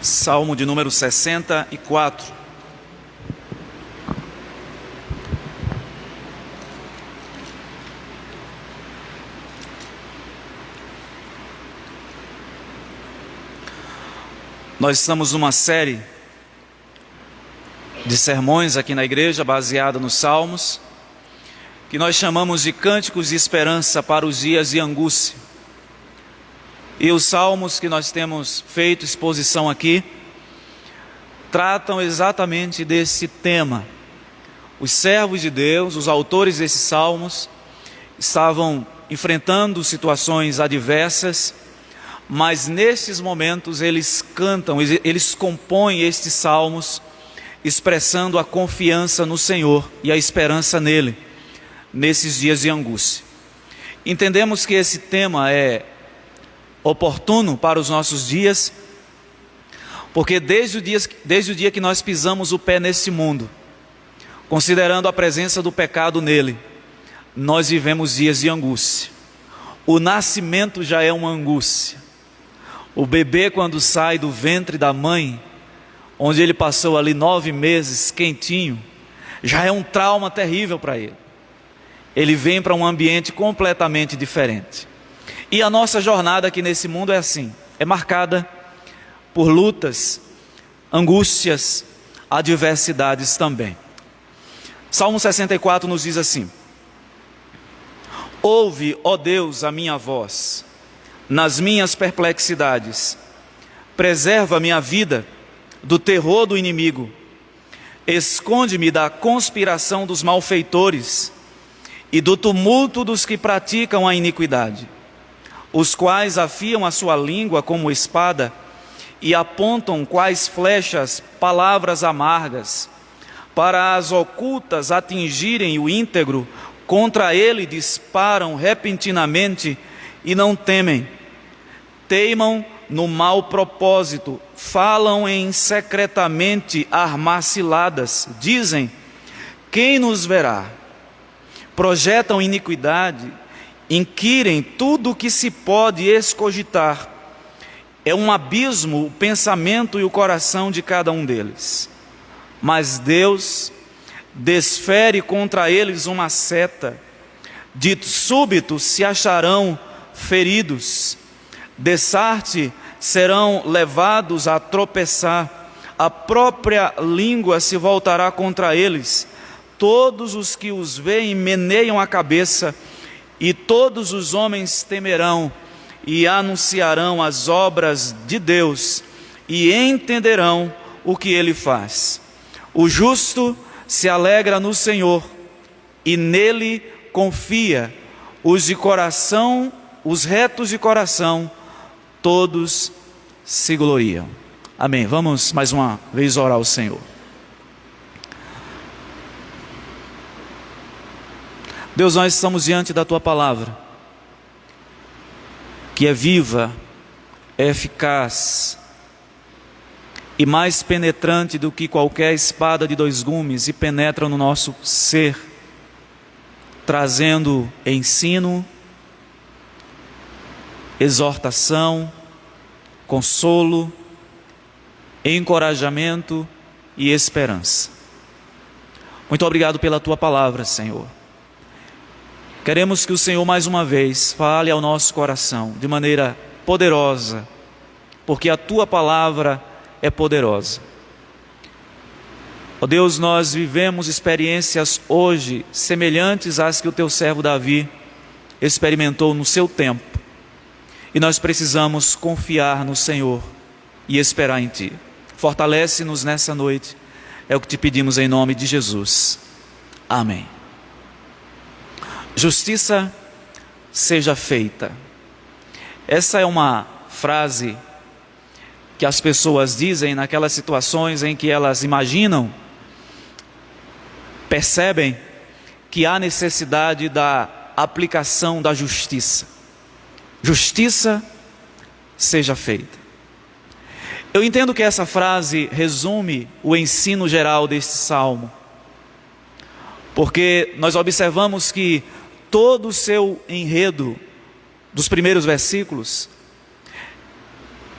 Salmo de número 64. Nós estamos numa série de sermões aqui na igreja, baseada nos Salmos, que nós chamamos de Cânticos de Esperança para os dias de angústia. E os Salmos que nós temos feito exposição aqui, tratam exatamente desse tema. Os servos de Deus, os autores desses Salmos, estavam enfrentando situações adversas, mas nesses momentos eles cantam, eles compõem estes salmos, expressando a confiança no Senhor e a esperança nele, nesses dias de angústia. Entendemos que esse tema é oportuno para os nossos dias, porque desde o dia que nós pisamos o pé nesse mundo, considerando a presença do pecado nele, nós vivemos dias de angústia. O nascimento já é uma angústia. O bebê, quando sai do ventre da mãe, onde ele passou ali 9 meses quentinho, já é um trauma terrível para ele. Ele vem para um ambiente completamente diferente. E a nossa jornada aqui nesse mundo é assim, é marcada por lutas, angústias, adversidades também. Salmo 64 nos diz assim: ouve, ó Deus, a minha voz nas minhas perplexidades, preserva minha vida do terror do inimigo, esconde-me da conspiração dos malfeitores e do tumulto dos que praticam a iniquidade, os quais afiam a sua língua como espada e apontam quais flechas palavras amargas, para as ocultas atingirem o íntegro, contra ele disparam repentinamente e não temem. Teimam no mau propósito, falam em secretamente armar ciladas, dizem: quem nos verá? Projetam iniquidade, inquirem tudo o que se pode escogitar. É um abismo o pensamento e o coração de cada um deles. Mas Deus desfere contra eles uma seta, de súbito se acharão feridos. Dessarte serão levados a tropeçar, a própria língua se voltará contra eles. Todos os que os veem meneiam a cabeça, e todos os homens temerão e anunciarão as obras de Deus e entenderão o que ele faz. O justo se alegra no Senhor e nele confia. Os retos de coração, todos se gloriam. Amém. Vamos mais uma vez orar ao Senhor. Deus, nós estamos diante da Tua palavra, que é viva, é eficaz e mais penetrante do que qualquer espada de 2 gumes, e penetra no nosso ser, trazendo ensino, exortação, consolo, encorajamento e esperança. Muito obrigado pela Tua palavra, Senhor. Queremos que o Senhor mais uma vez fale ao nosso coração de maneira poderosa, porque a Tua palavra é poderosa. Ó Deus, nós vivemos experiências hoje semelhantes às que o Teu servo Davi experimentou no seu tempo. E nós precisamos confiar no Senhor e esperar em Ti. Fortalece-nos nessa noite, é o que Te pedimos em nome de Jesus. Amém. Justiça seja feita. Essa é uma frase que as pessoas dizem naquelas situações em que elas imaginam, percebem que há necessidade da aplicação da justiça. Justiça seja feita. Eu entendo que essa frase resume o ensino geral deste salmo, porque nós observamos que todo o seu enredo dos primeiros versículos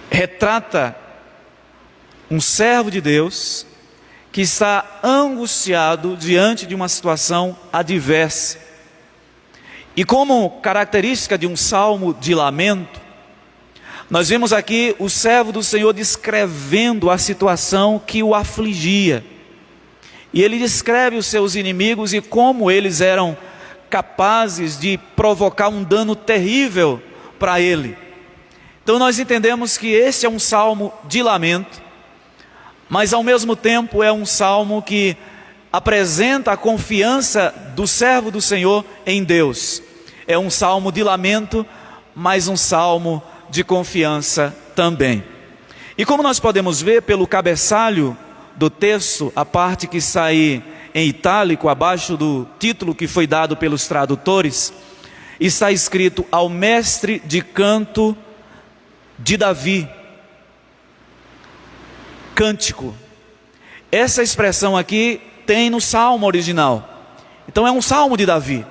retrata um servo de Deus que está angustiado diante de uma situação adversa. E como característica de um salmo de lamento, nós vemos aqui o servo do Senhor descrevendo a situação que o afligia. E ele descreve os seus inimigos e como eles eram capazes de provocar um dano terrível para ele. Então nós entendemos que esse é um salmo de lamento, mas ao mesmo tempo é um salmo que apresenta a confiança do servo do Senhor em Deus. É um salmo de lamento, mas um salmo de confiança também. E como nós podemos ver pelo cabeçalho do texto, a parte que está aí em itálico, abaixo do título que foi dado pelos tradutores, está escrito: ao mestre de canto de Davi. Cântico. Essa expressão aqui tem no salmo original. Então é um salmo de Davi.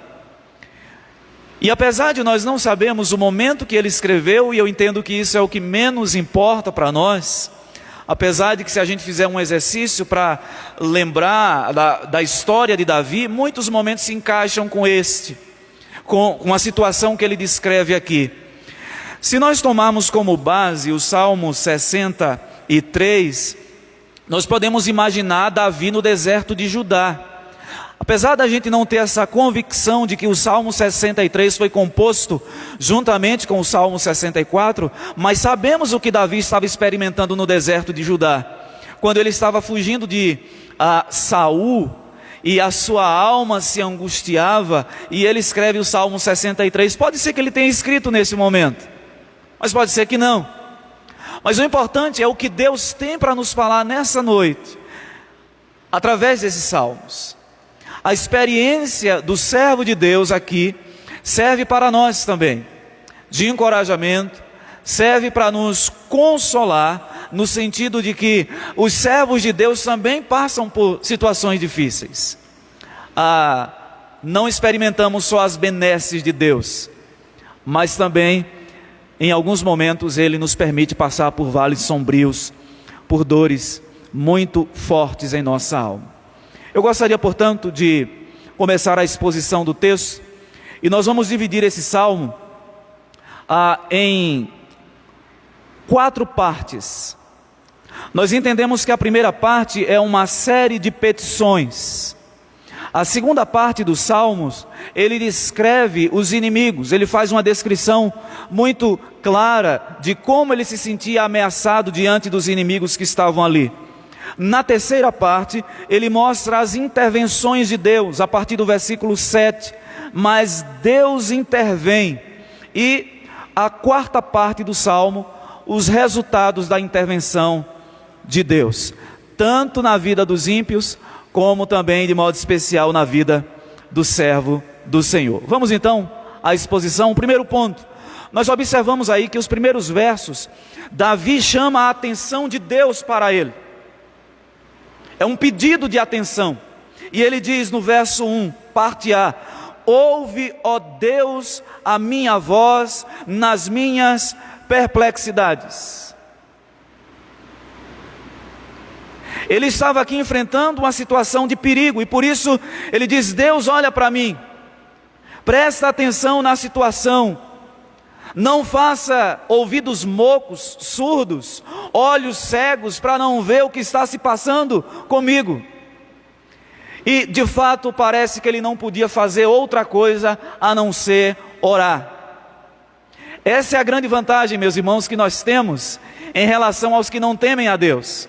E apesar de nós não sabermos o momento que ele escreveu, e eu entendo que isso é o que menos importa para nós, apesar de que se a gente fizer um exercício para lembrar da história de Davi, muitos momentos se encaixam com com a situação que ele descreve aqui. Se nós tomarmos como base o Salmo 63, nós podemos imaginar Davi no deserto de Judá. Apesar da gente não ter essa convicção de que o Salmo 63 foi composto juntamente com o Salmo 64, mas sabemos o que Davi estava experimentando no deserto de Judá, quando ele estava fugindo de Saul, e a sua alma se angustiava, e ele escreve o Salmo 63. Pode ser que ele tenha escrito nesse momento, mas pode ser que não. Mas o importante é o que Deus tem para nos falar nessa noite, através desses salmos. A experiência do servo de Deus aqui serve para nós também, de encorajamento, serve para nos consolar, no sentido de que os servos de Deus também passam por situações difíceis. Não experimentamos só as benesses de Deus, mas também, em alguns momentos, Ele nos permite passar por vales sombrios, por dores muito fortes em nossa alma. Eu gostaria, portanto, de começar a exposição do texto, e nós vamos dividir esse salmo em 4 partes. Nós entendemos que a primeira parte é uma série de petições. A segunda parte dos salmos, ele descreve os inimigos, ele faz uma descrição muito clara de como ele se sentia ameaçado diante dos inimigos que estavam ali. Na terceira parte, ele mostra as intervenções de Deus, a partir do versículo 7, mas Deus intervém. E a quarta parte do salmo, os resultados da intervenção de Deus, tanto na vida dos ímpios, como também de modo especial na vida do servo do Senhor. Vamos então à exposição. O primeiro ponto, nós observamos aí que os primeiros versos, Davi chama a atenção de Deus para ele. É um pedido de atenção. E ele diz no verso 1, parte A: ouve, ó Deus, a minha voz nas minhas perplexidades. Ele estava aqui enfrentando uma situação de perigo, e por isso ele diz: Deus, olha para mim, presta atenção na situação, não faça ouvidos mocos, surdos, olhos cegos, para não ver o que está se passando comigo. E de fato parece que ele não podia fazer outra coisa a não ser orar. Essa é a grande vantagem, meus irmãos, que nós temos em relação aos que não temem a Deus.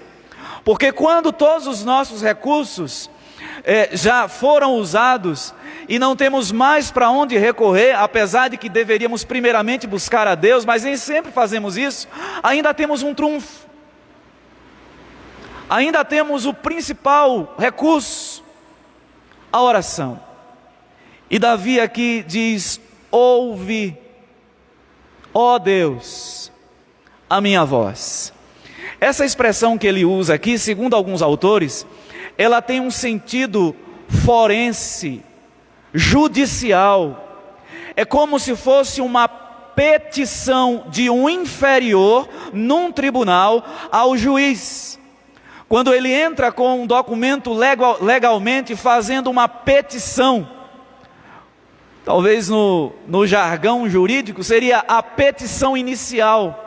Porque quando todos os nossos recursos já foram usados e não temos mais para onde recorrer, apesar de que deveríamos primeiramente buscar a Deus, mas nem sempre fazemos isso, ainda temos um trunfo, ainda temos o principal recurso, a oração. E Davi aqui diz: ouve, ó Deus, a minha voz. Essa expressão que ele usa aqui, segundo alguns autores, ela tem um sentido forense, judicial. É como se fosse uma petição de um inferior num tribunal ao juiz. quando ele entra com um documento legalmente fazendo uma petição, talvez no jargão jurídico seria a petição inicial.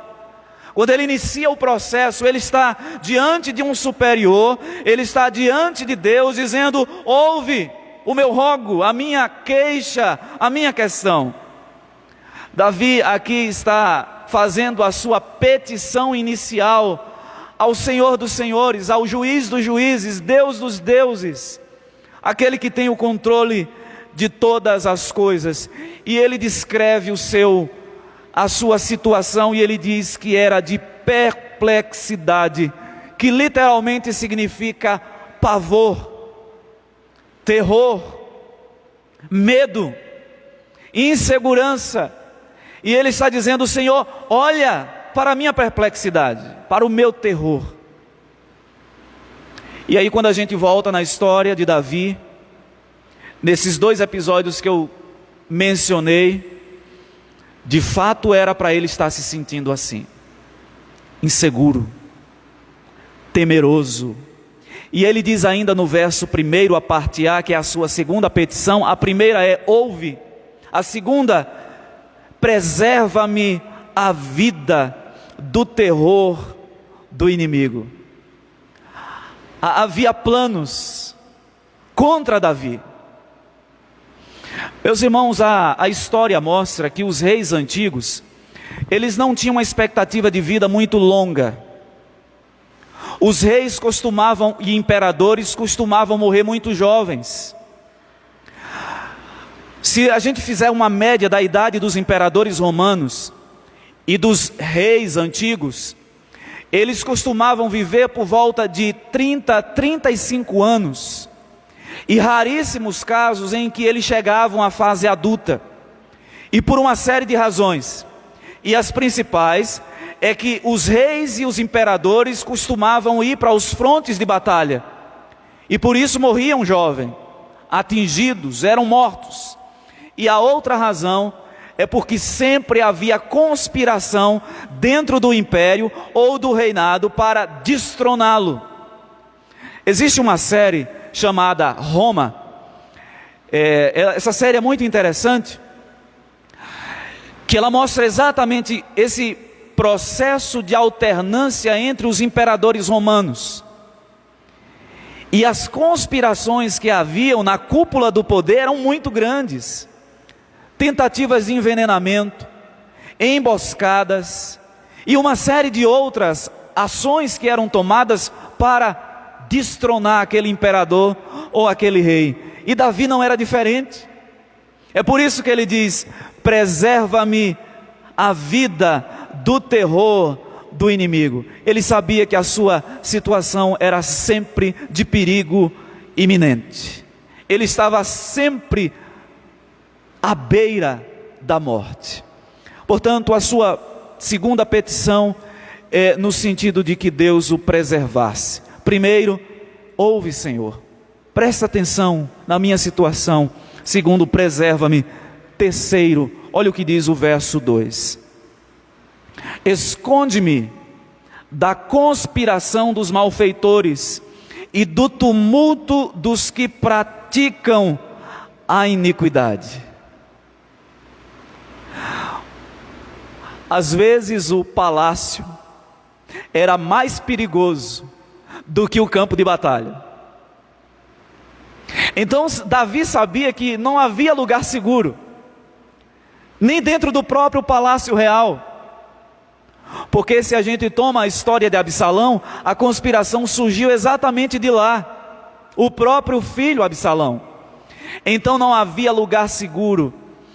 Quando ele inicia o processo, ele está diante de um superior, ele está diante de Deus dizendo: ouve o meu rogo, a minha queixa, a minha questão. Davi aqui está fazendo a sua petição inicial ao Senhor dos senhores, ao juiz dos juízes, Deus dos deuses, aquele que tem o controle de todas as coisas. E ele descreve a sua situação, e ele diz que era de perplexidade, que literalmente significa pavor, terror, medo, insegurança. E ele está dizendo: Senhor, olha para a minha perplexidade, para o meu terror. E aí, quando a gente volta na história de Davi, nesses 2 episódios que eu mencionei, de fato era para ele estar se sentindo assim, inseguro, temeroso. E ele diz ainda no verso 1, a parte A, que é a sua segunda petição. A primeira é: ouve. A segunda: preserva-me a vida do terror do inimigo. Havia planos contra Davi. Meus irmãos, a história mostra que os reis antigos, eles não tinham uma expectativa de vida muito longa. Os reis e imperadores costumavam morrer muito jovens. Se a gente fizer uma média da idade dos imperadores romanos e dos reis antigos, eles costumavam viver por volta de 30 a 35 anos. E raríssimos casos em que eles chegavam à fase adulta. E por uma série de razões. E as principais é que os reis e os imperadores costumavam ir para os frontes de batalha. E por isso morriam jovens, atingidos, eram mortos. E a outra razão é porque sempre havia conspiração dentro do império ou do reinado para destroná-lo. Existe uma série chamada Roma. Essa série é muito interessante, que ela mostra exatamente esse processo de alternância entre os imperadores romanos. E as conspirações que haviam na cúpula do poder eram muito grandes. Tentativas de envenenamento, emboscadas e uma série de outras ações que eram tomadas para destronar aquele imperador ou aquele rei. E Davi não era diferente. É por isso que ele diz: preserva-me a vida do terror do inimigo. Ele sabia que a sua situação era sempre de perigo iminente. Ele estava sempre à beira da morte. Portanto, a sua segunda petição é no sentido de que Deus o preservasse. Primeiro, ouve, Senhor, presta atenção na minha situação. Segundo, preserva-me. Terceiro, olha o que diz o verso 2: esconde-me da conspiração dos malfeitores e do tumulto dos que praticam a iniquidade. Às vezes o palácio era mais perigoso do que o campo de batalha. Então Davi sabia que não havia lugar seguro, nem dentro do próprio palácio real. Porque se a gente toma a história de Absalão, a conspiração surgiu exatamente de lá, o próprio filho Absalão. Então não havia lugar seguro.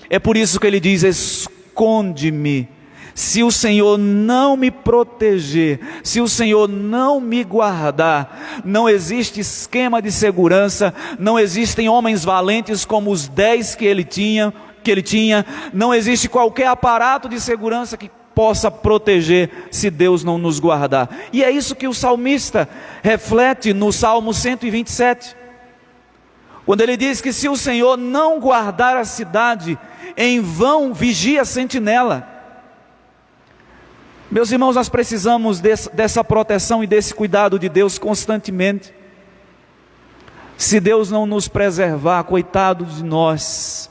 É por isso que ele diz: esconde-me. Se o Senhor não me proteger, se o Senhor não me guardar, não existe esquema de segurança, não existem homens valentes como os 10 que ele tinha, não existe qualquer aparato de segurança que possa proteger se Deus não nos guardar. E é isso que o salmista reflete no Salmo 127, quando ele diz que se o Senhor não guardar a cidade, em vão vigia a sentinela. Meus irmãos, nós precisamos dessa proteção e desse cuidado de Deus constantemente. Se Deus não nos preservar, coitado de nós.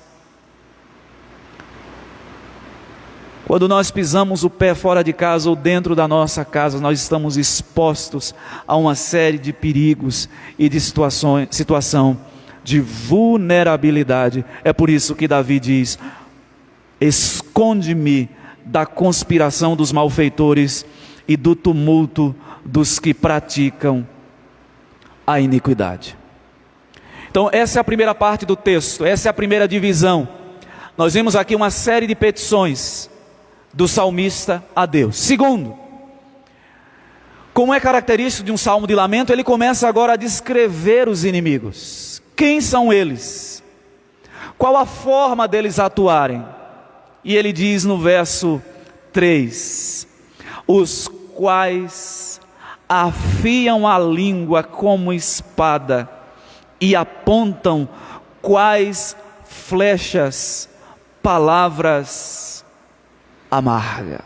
Quando nós pisamos o pé fora de casa ou dentro da nossa casa, nós estamos expostos a uma série de perigos e de situação de vulnerabilidade. É por isso que Davi diz: esconde-me da conspiração dos malfeitores e do tumulto dos que praticam a iniquidade. Então essa é a primeira parte do texto, essa é a primeira divisão. Nós vemos aqui uma série de petições do salmista a Deus. Segundo, como é característico de um salmo de lamento, ele começa agora a descrever os inimigos. Quem são eles? Qual a forma deles atuarem? E ele diz no verso 3: os quais afiam a língua como espada e apontam quais flechas palavras amargas.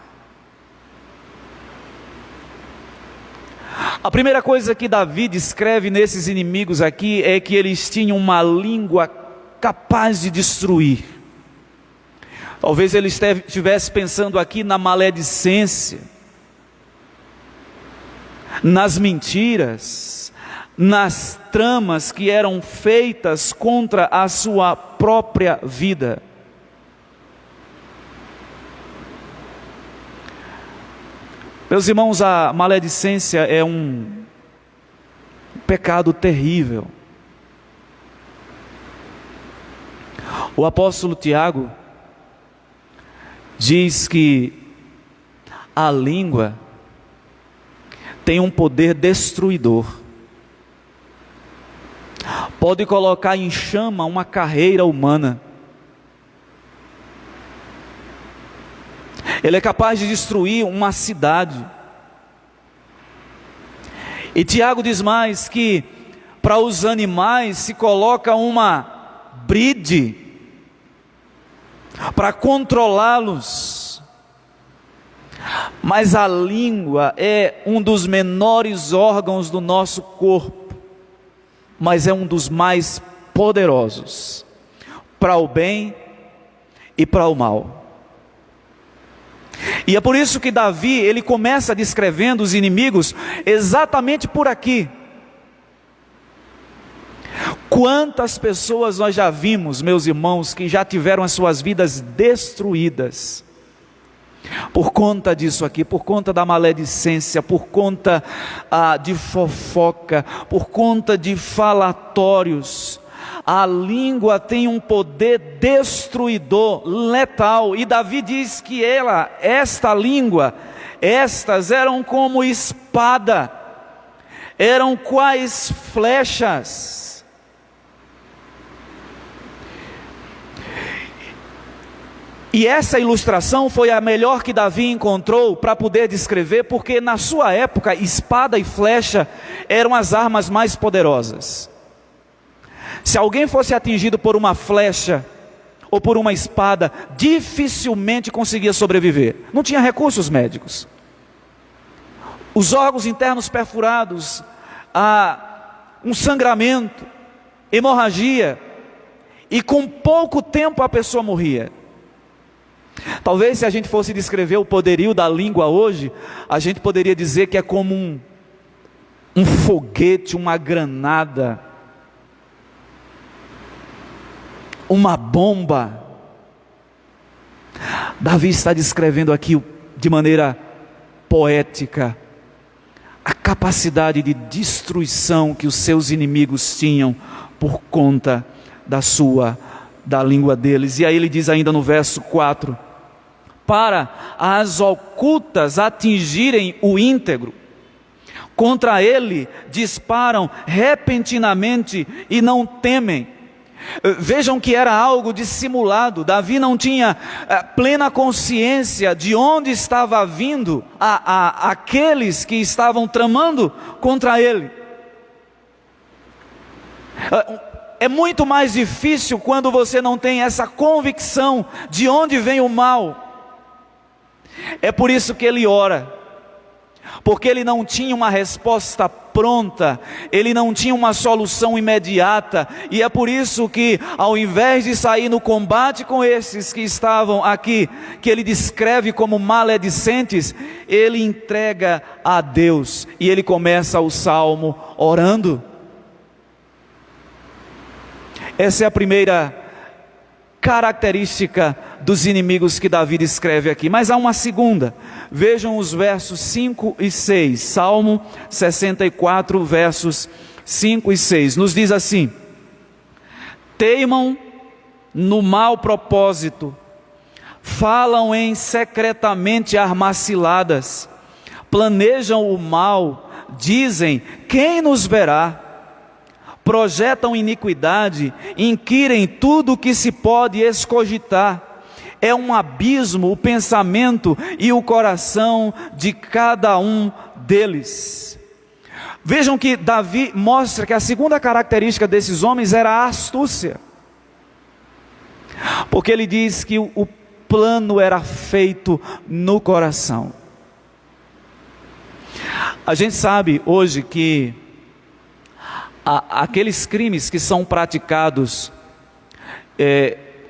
A primeira coisa que Davi descreve nesses inimigos aqui é que eles tinham uma língua capaz de destruir. Talvez ele estivesse pensando aqui na maledicência, nas mentiras, nas tramas que eram feitas contra a sua própria vida. Meus irmãos, a maledicência é um pecado terrível. O apóstolo Tiago diz que a língua tem um poder destruidor. Pode colocar em chama uma carreira humana. Ele é capaz de destruir uma cidade. E Tiago diz mais que para os animais se coloca uma bride para controlá-los. Mas a língua é um dos menores órgãos do nosso corpo, mas é um dos mais poderosos para o bem e para o mal. E é por isso que Davi, ele começa descrevendo os inimigos exatamente por aqui. Quantas pessoas nós já vimos, meus irmãos, que já tiveram as suas vidas destruídas por conta disso aqui, por conta da maledicência, por conta de fofoca, por conta de falatórios. A língua tem um poder destruidor, letal, e Davi diz que esta língua, estas eram como espada, eram quais flechas. E essa ilustração foi a melhor que Davi encontrou para poder descrever, porque na sua época, espada e flecha eram as armas mais poderosas. Se alguém fosse atingido por uma flecha ou por uma espada, dificilmente conseguia sobreviver. Não tinha recursos médicos. Os órgãos internos perfurados, um sangramento, hemorragia, e com pouco tempo a pessoa morria. Talvez se a gente fosse descrever o poderio da língua hoje, a gente poderia dizer que é como um foguete, uma granada, uma bomba. Davi está descrevendo aqui de maneira poética a capacidade de destruição que os seus inimigos tinham por conta da língua deles. E aí ele diz ainda no verso 4: para as ocultas atingirem o íntegro, contra ele disparam repentinamente e não temem. Vejam que era algo dissimulado. Davi não tinha plena consciência de onde estava vindo aqueles que estavam tramando contra ele. É muito mais difícil quando você não tem essa convicção de onde vem o mal. É por isso que ele ora, porque ele não tinha uma resposta pronta, ele não tinha uma solução imediata, e é por isso que, ao invés de sair no combate com esses que estavam aqui, que ele descreve como maledicentes, ele entrega a Deus, e ele começa o salmo orando. Essa é a primeira característica dos inimigos que Davi descreve aqui, mas há uma segunda. Vejam os versos 5 e 6, Salmo 64, versos 5 e 6, nos diz assim: teimam no mau propósito, falam em secretamente armaciladas, planejam o mal, dizem, quem nos verá? Projetam iniquidade, inquirem tudo o que se pode escogitar. É um abismo o pensamento e o coração de cada um deles. Vejam que Davi mostra que a segunda característica desses homens era a astúcia. Porque ele diz que o plano era feito no coração. A gente sabe hoje que aqueles crimes que são praticados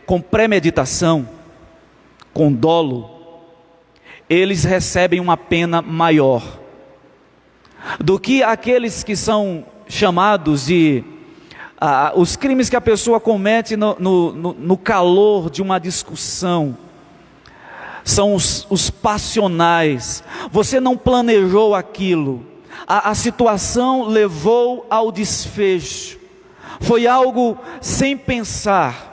com premeditação, com dolo, eles recebem uma pena maior do que aqueles que são chamados de os crimes que a pessoa comete no calor de uma discussão. São os passionais. Você não planejou aquilo, a situação levou ao desfecho, foi algo sem pensar.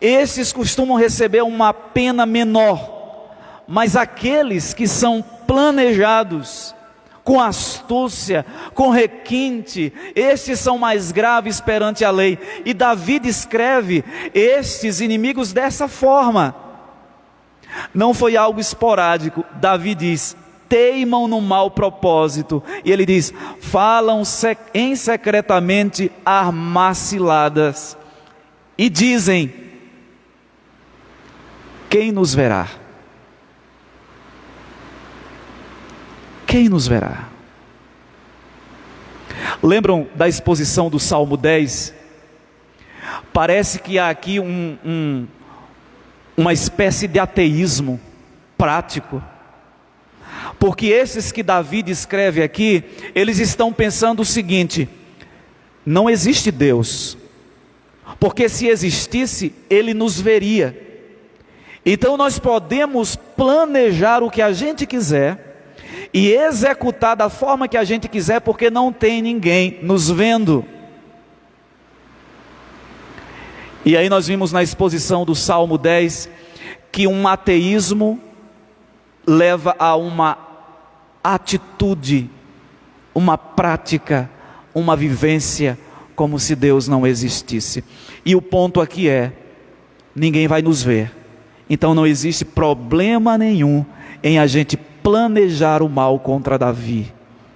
Esses costumam receber uma pena menor, mas aqueles que são planejados, com astúcia, com requinte, estes são mais graves perante a lei. E Davi descreve estes inimigos dessa forma. Não foi algo esporádico. Davi diz: teimam no mau propósito, e ele diz, falam em secretamente armaciladas, e dizem, quem nos verá? Quem nos verá? Lembram da exposição do Salmo 10? Parece que há aqui uma espécie de ateísmo prático. Porque esses que Davi descreve aqui, eles estão pensando o seguinte: não existe Deus, porque se existisse, Ele nos veria. Então nós podemos planejar o que a gente quiser e executar da forma que a gente quiser, porque não tem ninguém nos vendo. E aí nós vimos na exposição do Salmo 10 que um ateísmo leva a uma atitude, uma prática, uma vivência como se Deus não existisse. E o ponto aqui é: ninguém vai nos ver, então não existe problema nenhum em a gente planejar o mal contra Davi,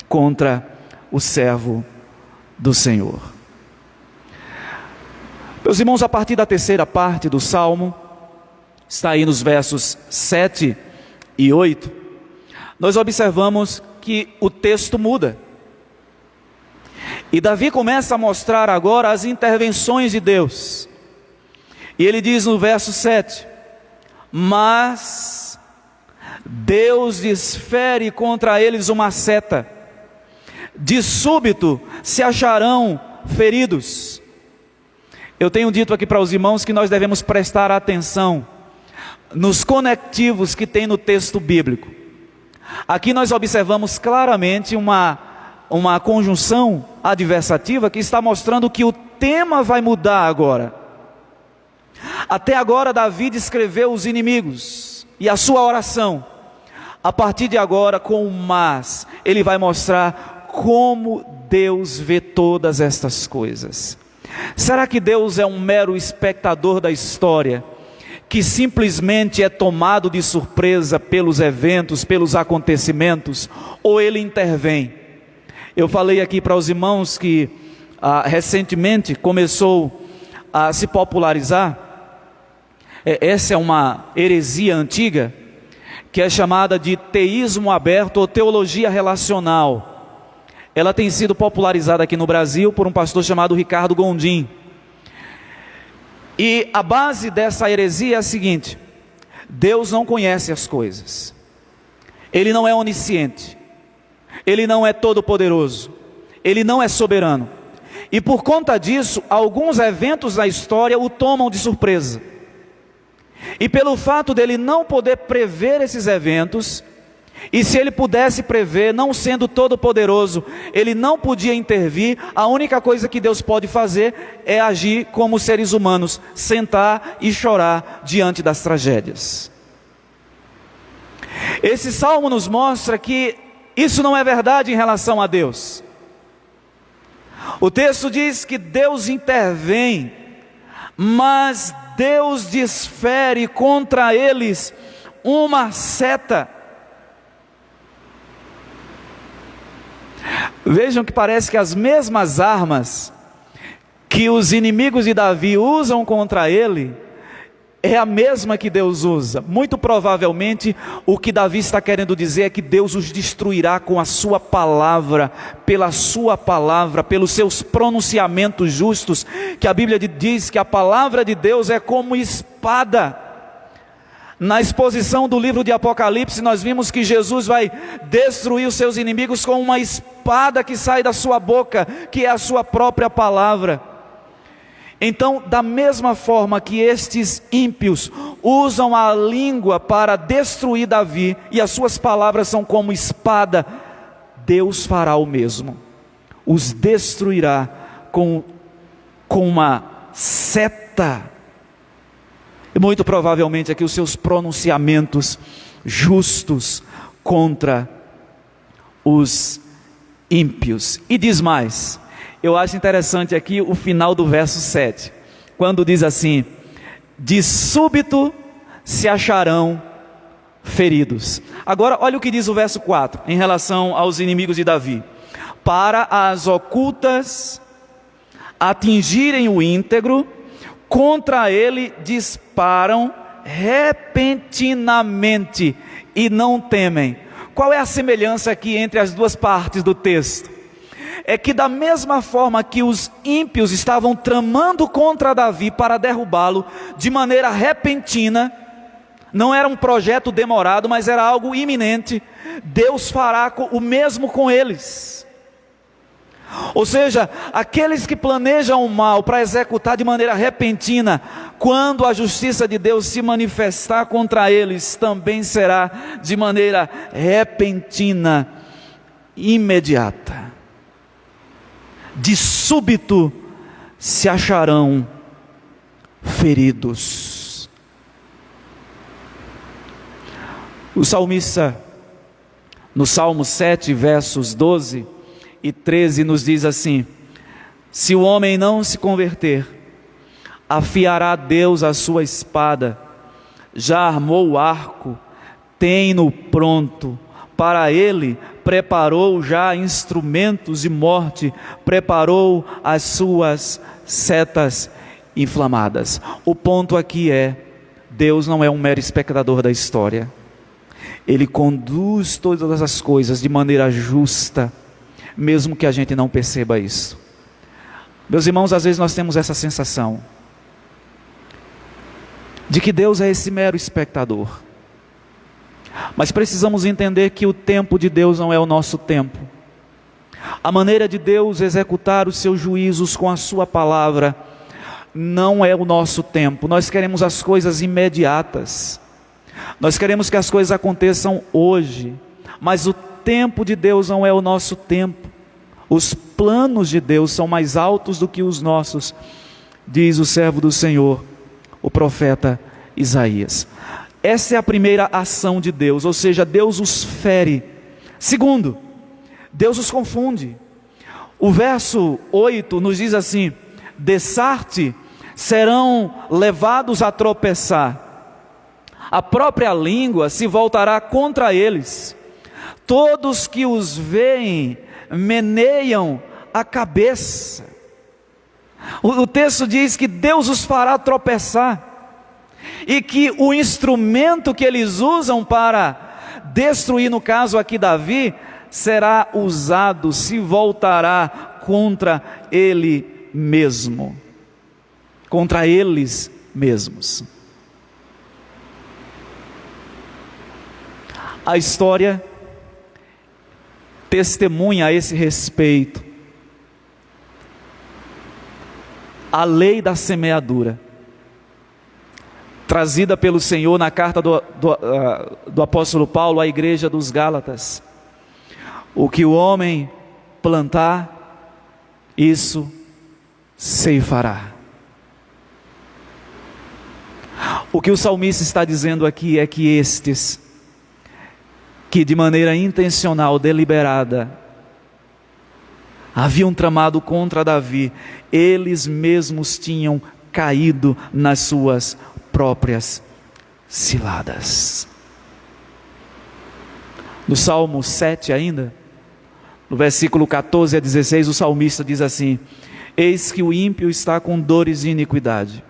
contra o servo do Senhor. Meus irmãos, a partir da terceira parte do Salmo, está aí nos versos 7 e 8, nós observamos que o texto muda. E Davi começa a mostrar agora as intervenções de Deus. E ele diz no verso 7, mas Deus desfere contra eles uma seta, de súbito se acharão feridos. Eu tenho dito aqui para os irmãos que nós devemos prestar atenção nos conectivos que tem no texto bíblico. Aqui nós observamos claramente uma conjunção adversativa que está mostrando que o tema vai mudar agora. Até agora Davi descreveu os inimigos e a sua oração. A partir de agora, com o mas, ele vai mostrar como Deus vê todas estas coisas. Será que Deus é um mero espectador da história, que simplesmente é tomado de surpresa pelos eventos, pelos acontecimentos, ou Ele intervém? Eu falei aqui para os irmãos que recentemente começou a se popularizar, essa é uma heresia antiga, que é chamada de teísmo aberto ou teologia relacional. Ela tem sido popularizada aqui no Brasil por um pastor chamado Ricardo Gondim. E a base dessa heresia é a seguinte: Deus não conhece as coisas, Ele não é onisciente, Ele não é todo-poderoso, Ele não é soberano. E por conta disso, alguns eventos da história o tomam de surpresa. E pelo fato dele não poder prever esses eventos, e se ele pudesse prever, não sendo todo-poderoso, ele não podia intervir, a única coisa que Deus pode fazer é agir como seres humanos, sentar e chorar diante das tragédias. Esse salmo nos mostra que isso não é verdade em relação a Deus. O texto diz que Deus intervém, mas Deus desfere contra eles uma seta. Vejam que parece que as mesmas armas que os inimigos de Davi usam contra ele, é a mesma que Deus usa. Muito provavelmente o que Davi está querendo dizer é que Deus os destruirá com a sua palavra, pela sua palavra, pelos seus pronunciamentos justos, que a Bíblia diz que a palavra de Deus é como espada. Na exposição do livro de Apocalipse, nós vimos que Jesus vai destruir os seus inimigos com uma espada que sai da sua boca, que é a sua própria palavra. Então, da mesma forma que estes ímpios usam a língua para destruir Davi, e as suas palavras são como espada, Deus fará o mesmo. Os destruirá com uma seta. E muito provavelmente aqui os seus pronunciamentos justos contra os ímpios. E diz mais. Eu acho interessante aqui o final do verso 7, quando diz assim: de súbito se acharão feridos. Agora olha o que diz o verso 4, em relação aos inimigos de Davi: para as ocultas atingirem o íntegro, contra ele disparam repentinamente e não temem. Qual é a semelhança aqui entre as duas partes do texto? É que da mesma forma que os ímpios estavam tramando contra Davi para derrubá-lo de maneira repentina, não era um projeto demorado, mas era algo iminente, Deus fará o mesmo com eles. Ou seja, aqueles que planejam o mal para executar de maneira repentina, quando a justiça de Deus se manifestar contra eles, também será de maneira repentina, imediata. De súbito se acharão feridos. O salmista, no Salmo 7, versos 12 e 13, nos diz assim: se o homem não se converter, afiará Deus a sua espada, já armou o arco, tem-no pronto, para ele preparou já instrumentos de morte, preparou as suas setas inflamadas. O ponto aqui é: Deus não é um mero espectador da história, Ele conduz todas as coisas de maneira justa, mesmo que a gente não perceba isso. Meus irmãos, às vezes nós temos essa sensação de que Deus é esse mero espectador, mas precisamos entender que o tempo de Deus não é o nosso tempo. A maneira de Deus executar os seus juízos com a sua palavra não é o nosso tempo. Nós queremos as coisas imediatas, nós queremos que as coisas aconteçam hoje, mas o tempo de Deus não é o nosso tempo. Os planos de Deus são mais altos do que os nossos, diz o servo do Senhor, o profeta Isaías. Essa é a primeira ação de Deus, ou seja, Deus os fere. Segundo, Deus os confunde. O verso 8 nos diz assim: dessarte serão levados a tropeçar, a própria língua se voltará contra eles, todos que os veem meneiam a cabeça. O texto diz que Deus os fará tropeçar. e que o instrumento que eles usam para destruir, no caso aqui Davi, será usado, se voltará contra ele mesmo, contra eles mesmos. A história testemunha a esse respeito a lei da semeadura, trazida pelo Senhor na carta do apóstolo Paulo à igreja dos Gálatas. O que o homem plantar, isso ceifará. O que o salmista está dizendo aqui é que estes, que de maneira intencional, deliberada, haviam tramado contra Davi, eles mesmos tinham caído nas suas próprias ciladas. No Salmo 7 ainda, no versículo 14 a 16, o salmista diz assim: eis que o ímpio está com dores de iniquidade,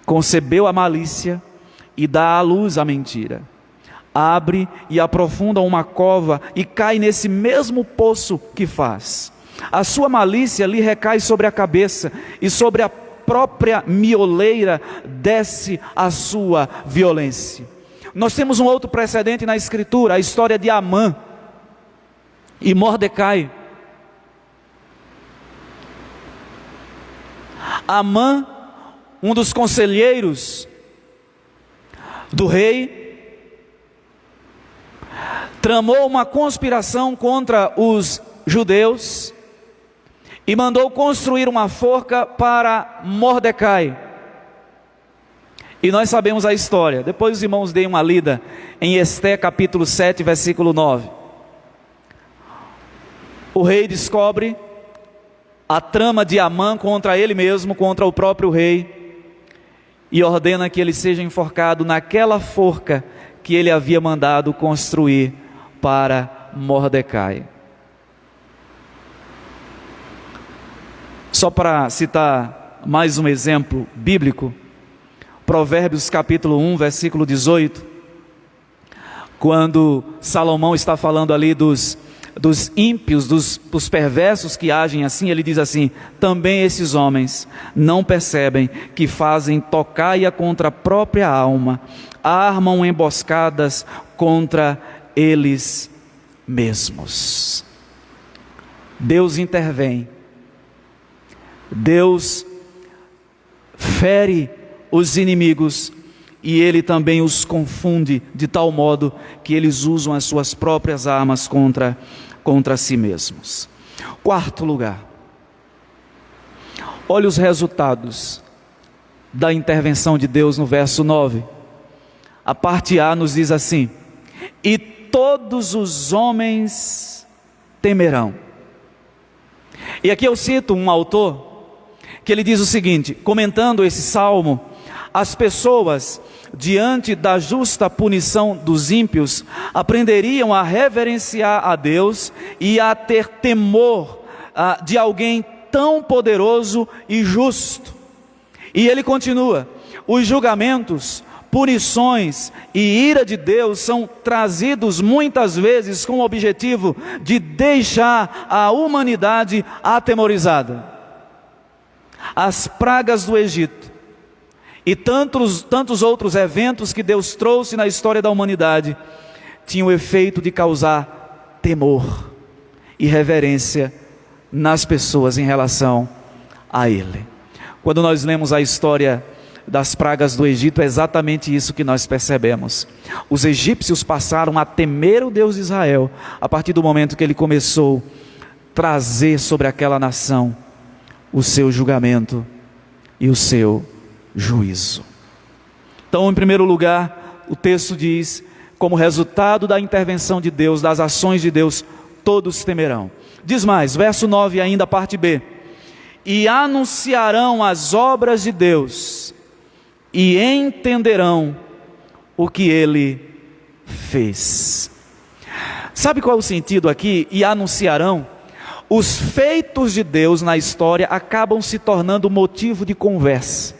concebeu a malícia e dá à luz a mentira, abre e aprofunda uma cova e cai nesse mesmo poço que faz. A sua malícia lhe recai sobre a cabeça, e sobre a própria mioleira desce a sua violência. Nós temos um outro precedente na Escritura, a história de Amã e Mordecai. Amã, um dos conselheiros do rei, tramou uma conspiração contra os judeus e mandou construir uma forca para Mordecai. E nós sabemos a história. Depois os irmãos deem uma lida em Esté capítulo 7, versículo 9. O rei descobre a trama de Amã contra ele mesmo, contra o próprio rei, e ordena que ele seja enforcado naquela forca que ele havia mandado construir para Mordecai. Só para citar mais um exemplo bíblico, Provérbios capítulo 1, versículo 18, quando Salomão está falando ali dos ímpios, dos perversos que agem assim, ele diz assim: também esses homens não percebem que fazem tocaia contra a própria alma, armam emboscadas contra eles mesmos. Deus intervém, Deus fere os inimigos e Ele também os confunde de tal modo que eles usam as suas próprias armas contra si mesmos. Quarto lugar, olha os resultados da intervenção de Deus no verso 9. A parte A nos diz assim: e todos os homens temerão. E aqui eu cito um autor que ele diz o seguinte, comentando esse salmo: as pessoas, diante da justa punição dos ímpios, aprenderiam a reverenciar a Deus e a ter temor de alguém tão poderoso e justo. E ele continua: os julgamentos, punições e ira de Deus são trazidos muitas vezes com o objetivo de deixar a humanidade atemorizada. As pragas do Egito e tantos outros eventos que Deus trouxe na história da humanidade tinham o efeito de causar temor e reverência nas pessoas em relação a Ele. Quando nós lemos a história das pragas do Egito, é exatamente isso que nós percebemos. Os egípcios passaram a temer o Deus de Israel a partir do momento que Ele começou a trazer sobre aquela nação o seu julgamento e o seu juízo. Então, em primeiro lugar, o texto diz: como resultado da intervenção de Deus, das ações de Deus, todos temerão. Diz mais, verso 9 ainda, parte B: e anunciarão as obras de Deus, e entenderão o que Ele fez. Sabe qual é o sentido aqui? E anunciarão. Os feitos de Deus na história acabam se tornando motivo de conversa.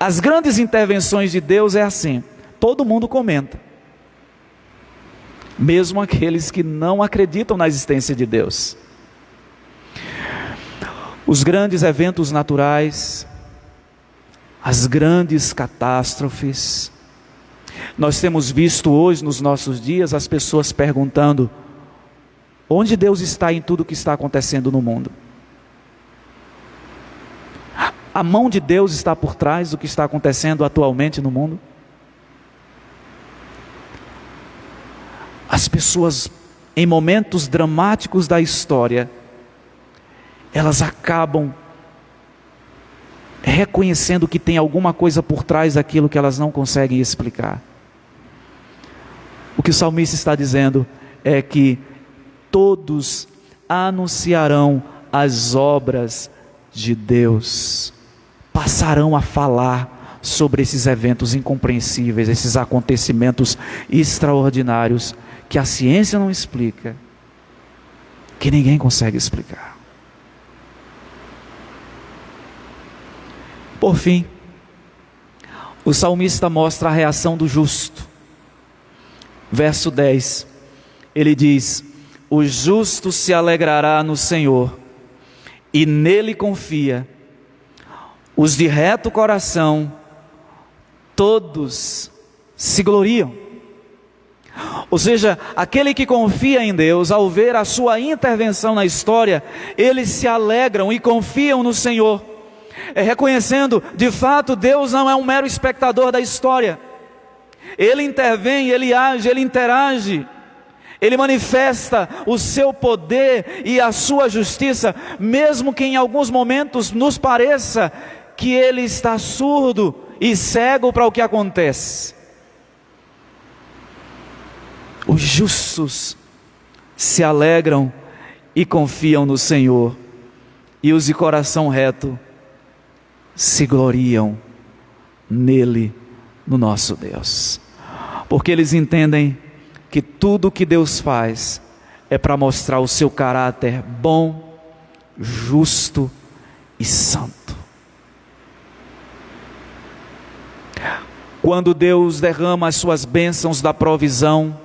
As grandes intervenções de Deus é assim, todo mundo comenta, mesmo aqueles que não acreditam na existência de Deus. Os grandes eventos naturais, as grandes catástrofes, nós temos visto hoje nos nossos dias as pessoas perguntando: onde Deus está em tudo o que está acontecendo no mundo? A mão de Deus está por trás do que está acontecendo atualmente no mundo? As pessoas, em momentos dramáticos da história, elas acabam reconhecendo que tem alguma coisa por trás daquilo que elas não conseguem explicar. O que o salmista está dizendo é que todos anunciarão as obras de Deus, passarão a falar sobre esses eventos incompreensíveis, esses acontecimentos extraordinários que a ciência não explica, que ninguém consegue explicar. Por fim, o salmista mostra a reação do justo. Verso 10, ele diz: o justo se alegrará no Senhor, e nele confia. Os de reto coração, todos se gloriam. Ou seja, aquele que confia em Deus, ao ver a sua intervenção na história, eles se alegram e confiam no Senhor, reconhecendo, de fato, Deus não é um mero espectador da história. Ele intervém, Ele age, Ele interage, Ele manifesta o seu poder e a sua justiça, mesmo que em alguns momentos nos pareça que Ele está surdo e cego para o que acontece. Os justos se alegram e confiam no Senhor, e os de coração reto se gloriam nele, no nosso Deus, porque eles entendem que tudo que Deus faz é para mostrar o seu caráter bom, justo e santo. Quando Deus derrama as suas bênçãos da provisão,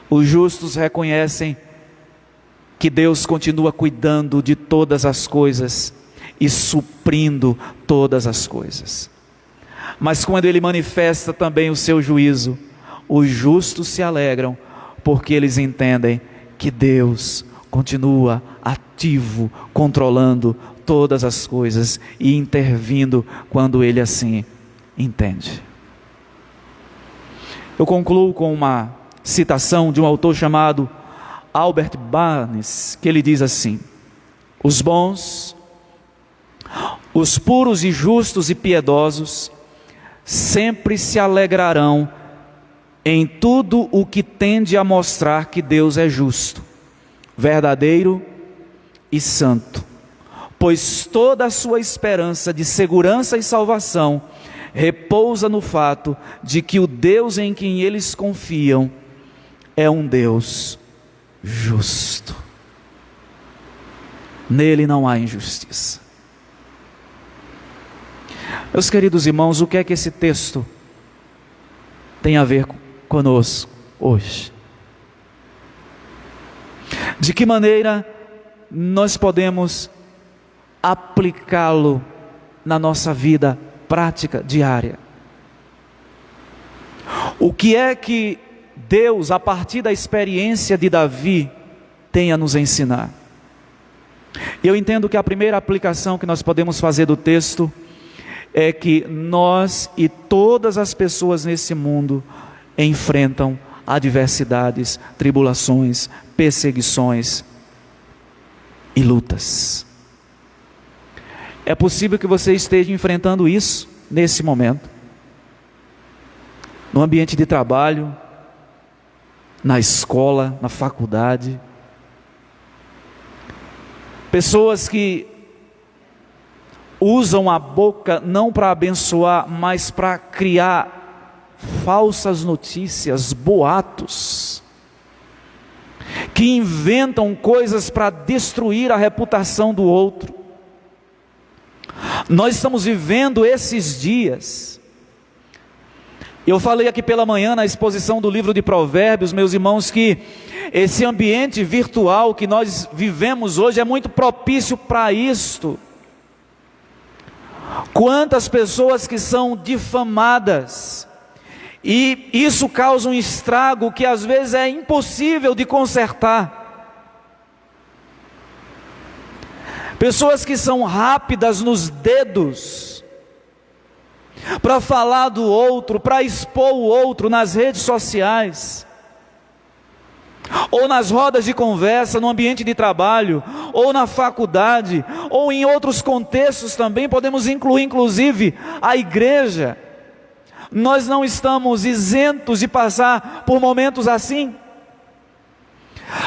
os justos reconhecem que Deus continua cuidando de todas as coisas e suprindo todas as coisas. Mas quando Ele manifesta também o seu juízo, os justos se alegram, porque eles entendem que Deus continua ativo, controlando todas as coisas e intervindo quando Ele assim entende. Eu concluo com uma citação de um autor chamado Albert Barnes, que ele diz assim: os bons, os puros e justos e piedosos sempre se alegrarão em tudo o que tende a mostrar que Deus é justo, verdadeiro e santo, pois toda a sua esperança de segurança e salvação repousa no fato de que o Deus em quem eles confiam é um Deus justo. Nele não há injustiça. Meus queridos irmãos, o que é que esse texto tem a ver conosco hoje? De que maneira nós podemos aplicá-lo na nossa vida prática diária? O que é que Deus, a partir da experiência de Davi, tem a nos ensinar? Eu entendo que a primeira aplicação que nós podemos fazer do texto é que nós e todas as pessoas nesse mundo enfrentam adversidades, tribulações, perseguições e lutas. É possível que você esteja enfrentando isso nesse momento, no ambiente de trabalho, na escola, na faculdade. Pessoas que usam a boca não para abençoar, mas para criar falsas notícias, boatos, que inventam coisas para destruir a reputação do outro. Nós estamos vivendo esses dias. Eu falei aqui pela manhã na exposição do livro de Provérbios, meus irmãos, que esse ambiente virtual que nós vivemos hoje é muito propício para isto. Quantas pessoas que são difamadas, e isso causa um estrago que às vezes é impossível de consertar. Pessoas que são rápidas nos dedos para falar do outro, para expor o outro nas redes sociais, ou nas rodas de conversa, no ambiente de trabalho, ou na faculdade, ou em outros contextos também, podemos incluir inclusive a igreja. Nós não estamos isentos de passar por momentos assim.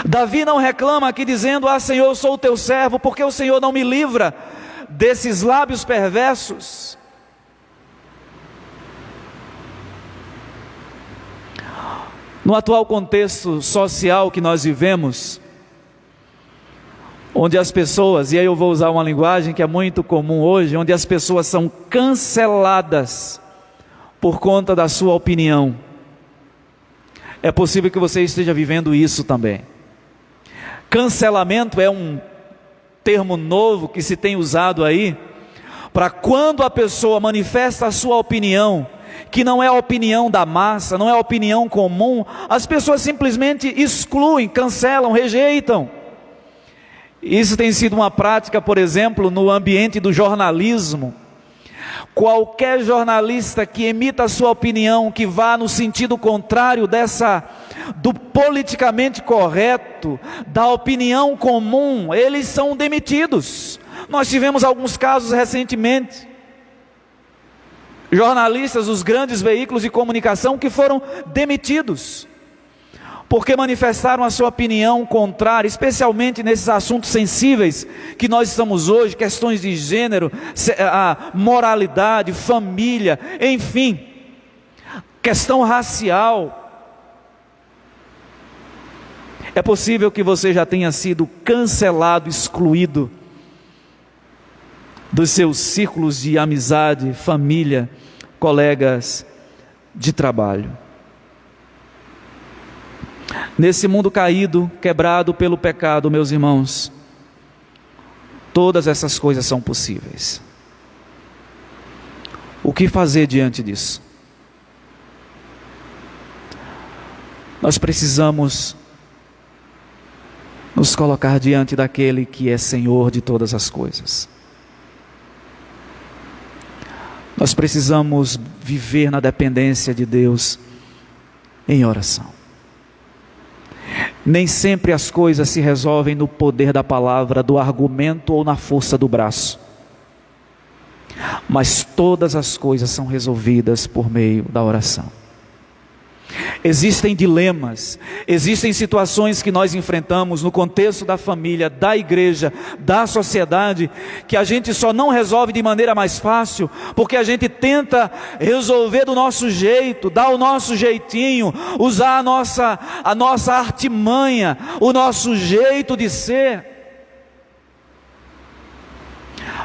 Davi não reclama aqui dizendo: ah, Senhor, eu sou o teu servo, porque o Senhor não me livra desses lábios perversos. No atual contexto social que nós vivemos, onde as pessoas, e aí eu vou usar uma linguagem que é muito comum hoje, onde as pessoas são canceladas por conta da sua opinião. É possível que você esteja vivendo isso também. Cancelamento é um termo novo que se tem usado aí, para quando a pessoa manifesta a sua opinião, que não é a opinião da massa, não é a opinião comum, as pessoas simplesmente excluem, cancelam, rejeitam. Isso tem sido uma prática, por exemplo, no ambiente do jornalismo. Qualquer jornalista que emita a sua opinião, que vá no sentido contrário do politicamente correto, da opinião comum, eles são demitidos. Nós tivemos alguns casos recentemente, jornalistas dos grandes veículos de comunicação que foram demitidos, porque manifestaram a sua opinião contrária, especialmente nesses assuntos sensíveis que nós estamos hoje, questões de gênero, a moralidade, família, enfim, questão racial. É possível que você já tenha sido cancelado, excluído dos seus círculos de amizade, família, colegas de trabalho. Nesse mundo caído, quebrado pelo pecado, meus irmãos, todas essas coisas são possíveis. O que fazer diante disso? Nós precisamos nos colocar diante daquele que é Senhor de todas as coisas. Nós precisamos viver na dependência de Deus em oração. Nem sempre as coisas se resolvem no poder da palavra, do argumento ou na força do braço. Mas todas as coisas são resolvidas por meio da oração. Existem dilemas, existem situações que nós enfrentamos no contexto da família, da igreja, da sociedade, que a gente só não resolve de maneira mais fácil, porque a gente tenta resolver do nosso jeito, dar o nosso jeitinho, usar a nossa artimanha, o nosso jeito de ser.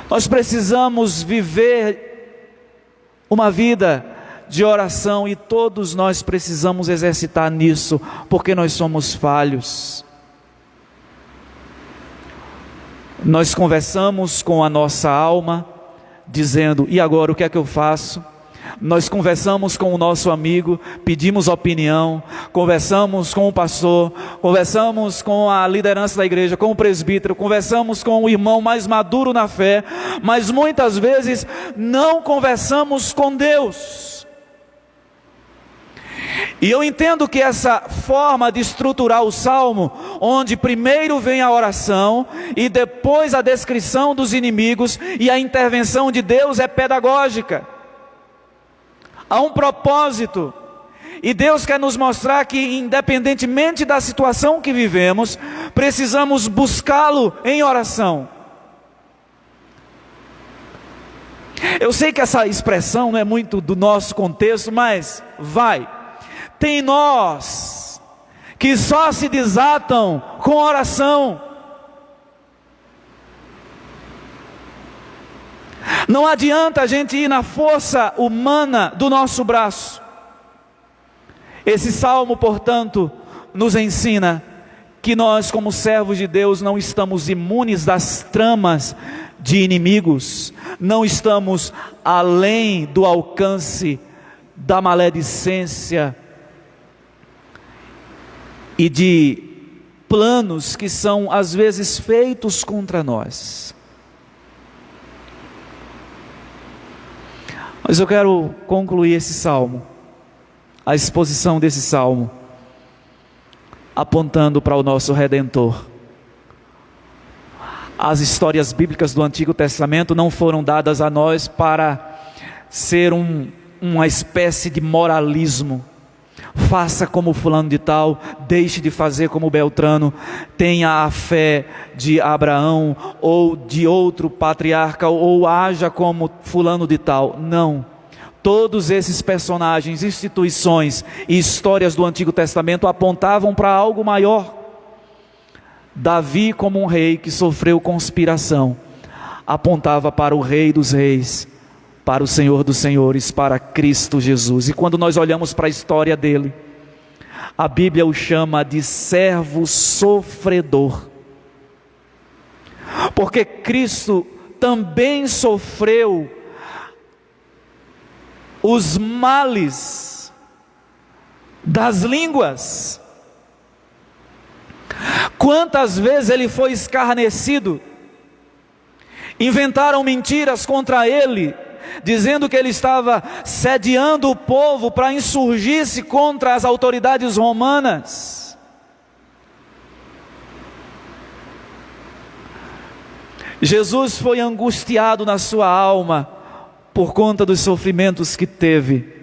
Nós precisamos viver uma vida de oração, e todos nós precisamos exercitar nisso, porque nós somos falhos. Nós conversamos com a nossa alma, dizendo: e agora o que é que eu faço? Nós conversamos com o nosso amigo, pedimos opinião, conversamos com o pastor, conversamos com a liderança da igreja, com o presbítero, conversamos com o irmão mais maduro na fé, mas muitas vezes não conversamos com Deus. E eu entendo que essa forma de estruturar o salmo, onde primeiro vem a oração e depois a descrição dos inimigos e a intervenção de Deus, é pedagógica. Há um propósito, e Deus quer nos mostrar que, independentemente da situação que vivemos, precisamos buscá-lo em oração. Eu sei que essa expressão não é muito do nosso contexto, mas tem nós que só se desatam com oração. Não adianta a gente ir na força humana do nosso braço. Esse salmo, portanto, nos ensina que nós, como servos de Deus, não estamos imunes das tramas de inimigos, não estamos além do alcance da maledicência e de planos que são às vezes feitos contra nós. Mas eu quero concluir esse salmo, a exposição desse salmo, apontando para o nosso Redentor. As histórias bíblicas do Antigo Testamento não foram dadas a nós para ser uma espécie de moralismo. Faça como fulano de tal, deixe de fazer como Beltrano, tenha a fé de Abraão ou de outro patriarca, ou haja como fulano de tal. Não. Todos esses personagens, instituições e histórias do Antigo Testamento apontavam para algo maior. Davi, como um rei que sofreu conspiração, apontava para o Rei dos Reis, para o Senhor dos Senhores, para Cristo Jesus. E quando nós olhamos para a história dele, a Bíblia o chama de servo sofredor, porque Cristo também sofreu os males das línguas. Quantas vezes ele foi escarnecido, inventaram mentiras contra ele, dizendo que ele estava sediando o povo para insurgir-se contra as autoridades romanas. Jesus foi angustiado na sua alma por conta dos sofrimentos que teve.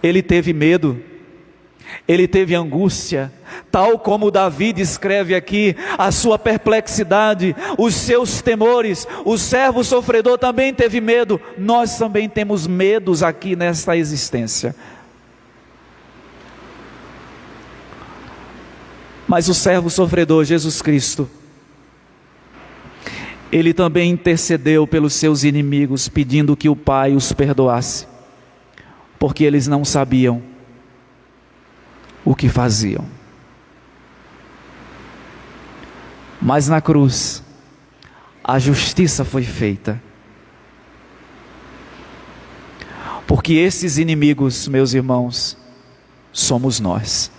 Ele teve medo, ele teve angústia, tal como Davi descreve aqui a sua perplexidade, os seus temores. O servo sofredor também teve medo. Nós também temos medos aqui nesta existência. Mas o servo sofredor, Jesus Cristo, ele também intercedeu pelos seus inimigos, pedindo que o Pai os perdoasse, porque eles não sabiam o que faziam. Mas na cruz, a justiça foi feita, porque esses inimigos, meus irmãos, somos nós.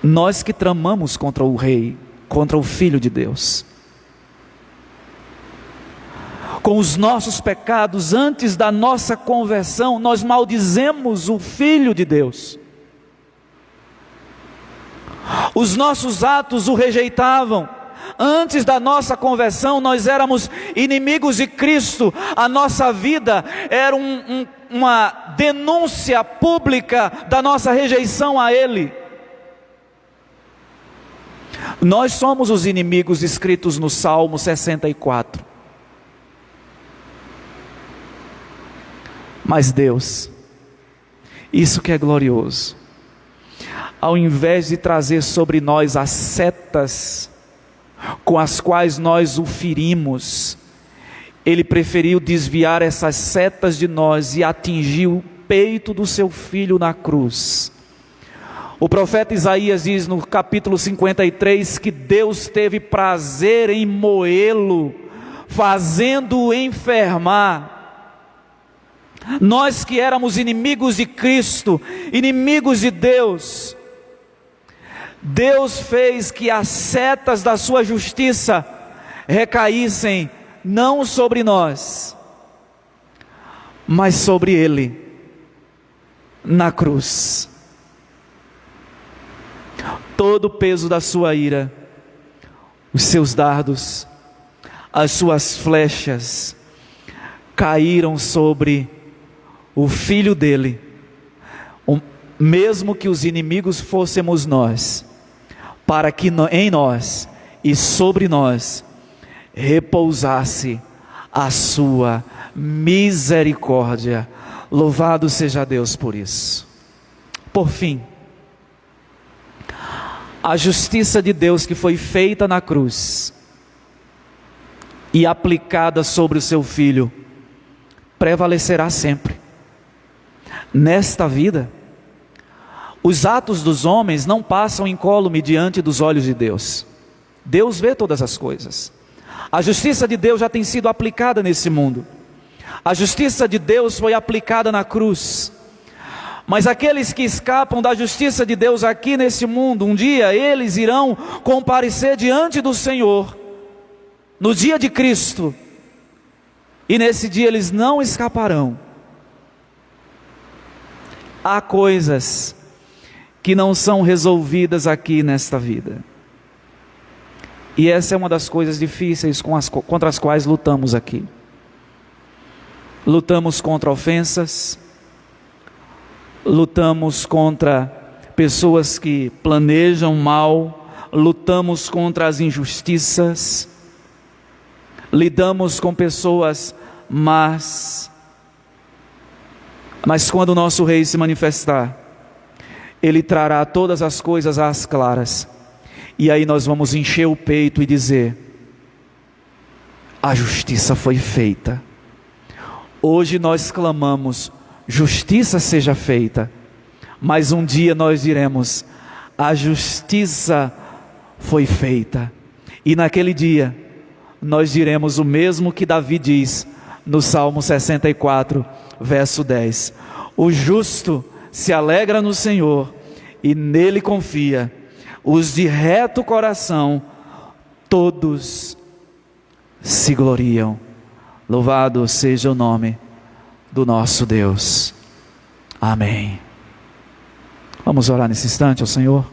Nós que tramamos contra o Rei, contra o Filho de Deus. Com os nossos pecados, antes da nossa conversão, nós maldizemos o Filho de Deus. Os nossos atos o rejeitavam. Antes da nossa conversão, nós éramos inimigos de Cristo. A nossa vida era uma denúncia pública da nossa rejeição a Ele. Nós somos os inimigos escritos no Salmo 64. Mas Deus, isso que é glorioso, ao invés de trazer sobre nós as setas com as quais nós o ferimos, Ele preferiu desviar essas setas de nós e atingir o peito do seu Filho na cruz. O profeta Isaías diz no capítulo 53 que Deus teve prazer em moê-lo, fazendo-o enfermar. Nós que éramos inimigos de Cristo, inimigos de Deus, Deus fez que as setas da sua justiça recaíssem não sobre nós, mas sobre Ele, na cruz. Todo o peso da sua ira, os seus dardos, as suas flechas, caíram sobre o Filho dele, mesmo que os inimigos fôssemos nós, para que em nós e sobre nós repousasse a sua misericórdia. Louvado seja Deus por isso. Por fim, a justiça de Deus que foi feita na cruz e aplicada sobre o seu filho, prevalecerá sempre. Nesta vida, os atos dos homens não passam incólume diante dos olhos de Deus. Deus vê todas as coisas. A justiça de Deus já tem sido aplicada nesse mundo. A justiça de Deus foi aplicada na cruz. Mas aqueles que escapam da justiça de Deus aqui nesse mundo, um dia eles irão comparecer diante do Senhor, no dia de Cristo. E nesse dia eles não escaparão. Há coisas que não são resolvidas aqui nesta vida. E essa é uma das coisas difíceis contra as quais lutamos aqui. Lutamos contra ofensas, lutamos contra pessoas que planejam mal, lutamos contra as injustiças, lidamos com pessoas más. Mas quando o nosso Rei se manifestar, Ele trará todas as coisas às claras. E aí nós vamos encher o peito e dizer: a justiça foi feita. Hoje nós clamamos: justiça seja feita. Mas um dia nós diremos: a justiça foi feita. E naquele dia nós diremos o mesmo que Davi diz no Salmo 64, verso 10: o justo se alegra no Senhor e nele confia. Os de reto coração, todos se gloriam. Louvado seja o nome do nosso Deus. Amém. Vamos orar nesse instante ao Senhor.